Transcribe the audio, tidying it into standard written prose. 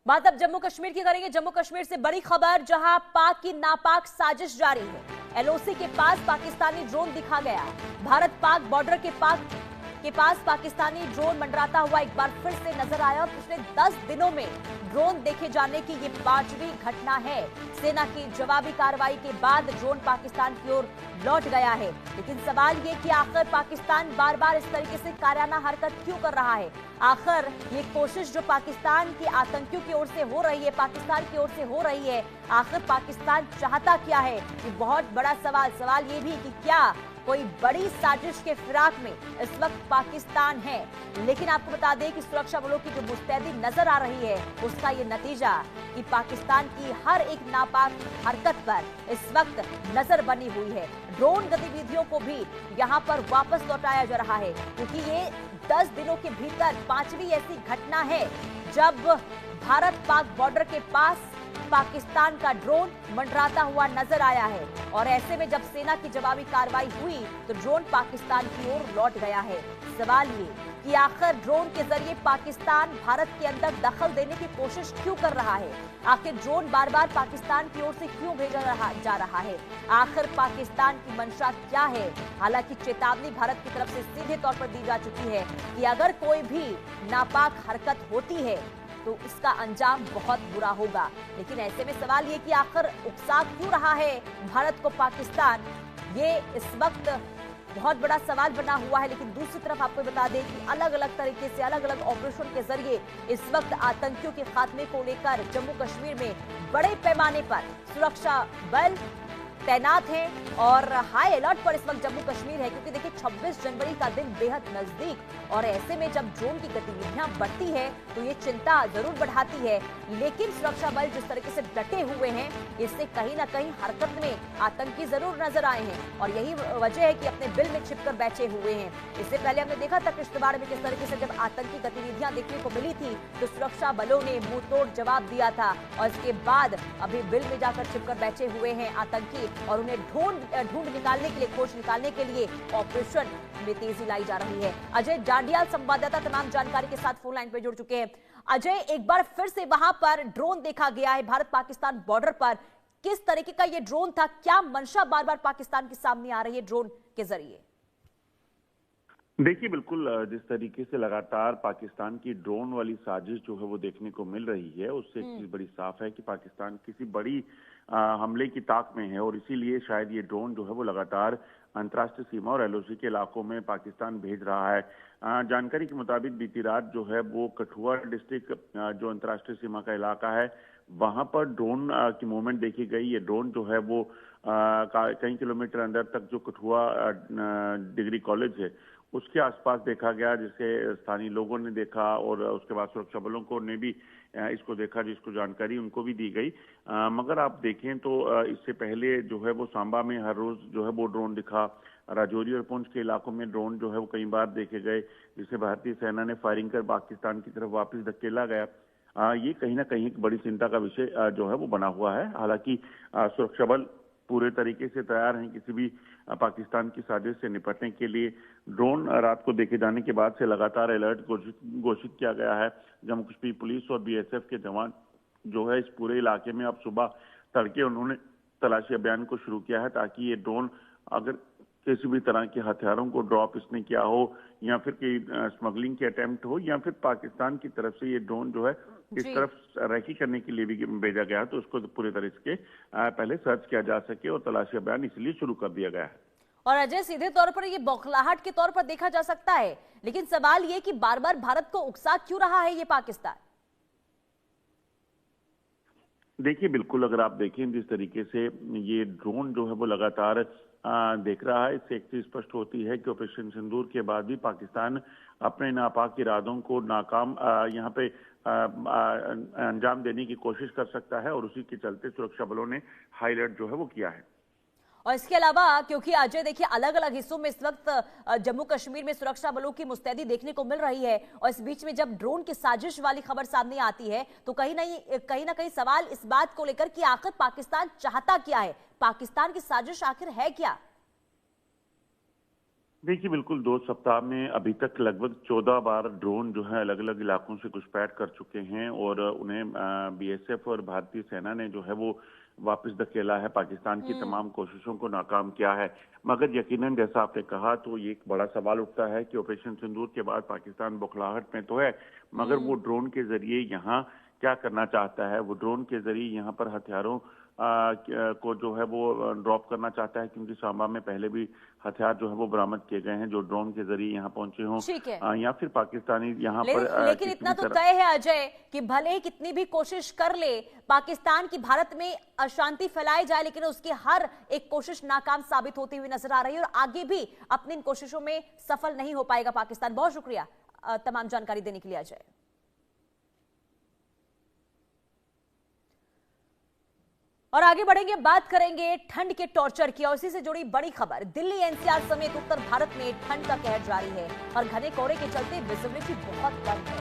बात अब जम्मू कश्मीर की करेंगे। जम्मू कश्मीर से बड़ी खबर, जहां पाक की नापाक साजिश जारी है। एलओसी के पास पाकिस्तानी ड्रोन दिखा गया। भारत पाक बॉर्डर के पास पाकिस्तानी ड्रोन मंडराता हुआ एक बार फिर से नजर आया। पिछले 10 दिनों में ड्रोन देखे जाने की ये 5वीं घटना है। सेना की जवाबी कार्रवाई के बाद ड्रोन पाकिस्तान की ओर लौट गया है। लेकिन सवाल ये कि आखिर पाकिस्तान बार बार इस तरीके से कायराना हरकत क्यों कर रहा है। आखिर ये कोशिश जो पाकिस्तान की आतंकियों की ओर से हो रही है, पाकिस्तान की ओर से हो रही है, आखिर पाकिस्तान चाहता क्या है, ये बहुत बड़ा सवाल ये भी कि क्या कोई बड़ी साजिश के फिराक में इस वक्त पाकिस्तान है। लेकिन आपको बता दें कि सुरक्षा बलों की जो मुस्तैदी नजर आ रही है, उसका ये नतीजा कि पाकिस्तान की हर एक नापाक हरकत पर इस वक्त नजर बनी हुई है। ड्रोन गतिविधियों को भी यहां पर वापस लौटाया जा रहा है, क्योंकि ये 10 दिनों के भीतर 5वीं ऐसी घटना है जब भारत पाक बॉर्डर के पास पाकिस्तान का ड्रोन मंडराता हुआ नजर आया है। और ऐसे में जब सेना की जवाबी कार्रवाई हुई तो ड्रोन पाकिस्तान की ओर लौट गया है। सवाल ये कि आखिर ड्रोन के जरिए पाकिस्तान भारत के अंदर दखल देने की कोशिश क्यों कर रहा है। आखिर ड्रोन बार बार पाकिस्तान की ओर से क्यों भेजा जा रहा है। आखिर पाकिस्तान की मंशा क्या है। हालांकि चेतावनी भारत की तरफ से सीधे तौर पर दी जा चुकी है कि अगर कोई भी नापाक हरकत होती है तो इसका अंजाम बहुत बुरा होगा। लेकिन ऐसे में सवाल ये कि आखिर उकसा क्यों रहा है भारत को पाकिस्तान, ये इस वक्त बहुत बड़ा सवाल बना हुआ है। लेकिन दूसरी तरफ आपको बता दें कि अलग अलग तरीके से अलग अलग ऑपरेशन के जरिए इस वक्त आतंकियों के खात्मे को लेकर जम्मू कश्मीर में बड़े पैमाने पर सुरक्षा बल तैनात हैं और हाई अलर्ट पर इस वक्त जम्मू कश्मीर है। क्योंकि देखिए 26 जनवरी का दिन बेहद नजदीक, और ऐसे में जब ड्रोन की गतिविधियां बढ़ती है तो ये चिंता जरूर बढ़ाती है। लेकिन सुरक्षा बल जिस तरीके से डटे हुए हैं, इससे कहीं ना कहीं हरकत में आतंकी जरूर नजर आए हैं और यही वजह है कि अपने बिल में छिपकर बैठे हुए हैं। इससे पहले हमने देखा था किश्तवाड़ में किस तरीके से जब आतंकी गतिविधियां देखने को मिली थी तो सुरक्षा बलों ने मुंह तोड़ जवाब दिया था, और इसके बाद अभी बिल में जाकर छिपकर बैठे हुए हैं आतंकी और उन्हें ढूंढ निकालने के लिए, खोज निकालने के लिए ऑपरेशन में तेजी लाई जा रही है। अजय जांडियाल संवाददाता तमाम जानकारी के साथ फोन लाइन पर जुड़ चुके हैं। अजय, एक बार फिर से वहां पर ड्रोन देखा गया है भारत पाकिस्तान बॉर्डर पर। किस तरीके का ये ड्रोन था, क्या मंशा बार बार पाकिस्तान के सामने आ रही है ड्रोन के जरिए? देखिए, बिल्कुल जिस तरीके से लगातार पाकिस्तान की ड्रोन वाली साजिश जो है वो देखने को मिल रही है, उससे एक चीज बड़ी साफ है कि पाकिस्तान किसी बड़ी हमले की ताक में है, और इसीलिए शायद ये ड्रोन जो है वो लगातार अंतर्राष्ट्रीय सीमा और एलओसी के इलाकों में पाकिस्तान भेज रहा है। जानकारी के मुताबिक बीती रात जो है वो कठुआ डिस्ट्रिक्ट जो अंतर्राष्ट्रीय सीमा का इलाका है, वहां पर ड्रोन की मूवमेंट देखी गई। ये ड्रोन जो है वो कई किलोमीटर अंदर तक जो कठुआ डिग्री कॉलेज है उसके आसपास देखा गया, जिसे स्थानीय लोगों ने देखा और उसके बाद सुरक्षा बलों को ने भी इसको देखा, जिसको जानकारी उनको भी दी गई। मगर आप देखें तो इससे पहले जो है वो सांबा में हर रोज जो है वो ड्रोन दिखा। राजौरी और पुंछ के इलाकों में ड्रोन जो है वो कई बार देखे गए, जिसे भारतीय सेना ने फायरिंग कर पाकिस्तान की तरफ वापस धकेला गया। ये कहीं ना कहीं एक बड़ी चिंता का विषय जो है वो बना हुआ है। हालांकि सुरक्षा बल पूरे तरीके से तैयार हैं किसी भी पाकिस्तान की साजिश से निपटने के लिए। ड्रोन रात को देखे जाने के बाद से लगातार अलर्ट घोषित किया गया है। जम्मू कश्मीर पुलिस और बीएसएफ के जवान जो है इस पूरे इलाके में अब सुबह तड़के उन्होंने तलाशी अभियान को शुरू किया है, ताकि ये ड्रोन अगर किसी भी तरह के हथियारों को ड्रॉप इसने किया हो या फिर कोई स्मगलिंग के अटेम्प्ट हो या फिर पाकिस्तान की तरफ से ये ड्रोन जो है इस तरफ रैकी करने के लिए भी भेजा गया, तो उसको पूरे तरह से पहले सर्च किया जा सके और तलाशी अभियान इसलिए शुरू कर दिया गया है। और अजय, सीधे तौर पर ये बौखलाहट के तौर पर देखा जा सकता है, लेकिन सवाल ये कि बार बार भारत को उकसा क्यों रहा है ये पाकिस्तान? देखिए, बिल्कुल अगर आप देखें जिस तरीके से ये ड्रोन जो है वो लगातार देख रहा है, इससे एक चीज स्पष्ट होती है कि ऑपरेशन सिंदूर के बाद भी पाकिस्तान अपने नापाक इरादों को नाकाम यहाँ पे अंजाम देने की कोशिश कर सकता है, और उसी के चलते सुरक्षा बलों ने हाई अलर्ट जो है वो किया है। और इसके अलावा क्योंकि अजय देखिए अलग अलग हिस्सों में इस वक्त जम्मू कश्मीर में सुरक्षा बलों की मुस्तैदी देखने को मिल रही है, और इस बीच में जब ड्रोन की साजिश वाली खबर सामने आती है तो कहीं ना कहीं सवाल इस बात को लेकर कि आखिर पाकिस्तान चाहता क्या है, पाकिस्तान की साजिश आखिर है क्या? देखिए, बिल्कुल 2 सप्ताह में अभी तक लगभग 14 बार ड्रोन जो है अलग-अलग इलाकों से घुसपैठ कर चुके हैं और उन्हें बीएसएफ और भारतीय सेना ने जो है वो वापस धकेला है, पाकिस्तान की तमाम कोशिशों को नाकाम किया है। मगर यकीनन जैसा आपने कहा तो ये एक बड़ा सवाल उठता है कि ऑपरेशन सिंदूर के बाद पाकिस्तान बौखलाहट में तो है, मगर वो ड्रोन के ज़रिए यहाँ क्या करना चाहता है? वो ड्रोन के ज़रिए यहाँ पर हथियारों को जो है वो ड्रॉप करना चाहता है, क्योंकि सांबा में पहले भी हथियार जो है वो बरामद किए गए हैं जो ड्रोन के जरिए यहाँ पहुंचे हों, ठीक है। या फिर पाकिस्तानी यहाँ पर लेकिन इतना तो तय है अजय कि भले ही कितनी भी कोशिश कर ले पाकिस्तान की भारत में अशांति फैलाई जाए, लेकिन उसकी हर एक कोशिश नाकाम साबित होती हुई नजर आ रही है और आगे भी अपनी इन कोशिशों में सफल नहीं हो पाएगा पाकिस्तान। बहुत शुक्रिया तमाम जानकारी देने के लिए अजय। और आगे बढ़ेंगे, बात करेंगे ठंड के टॉर्चर की और इसी से जुड़ी बड़ी खबर। दिल्ली एनसीआर समेत उत्तर भारत में ठंड का कहर जारी है और घने कोहरे के चलते विजिबिलिटी बहुत कम है।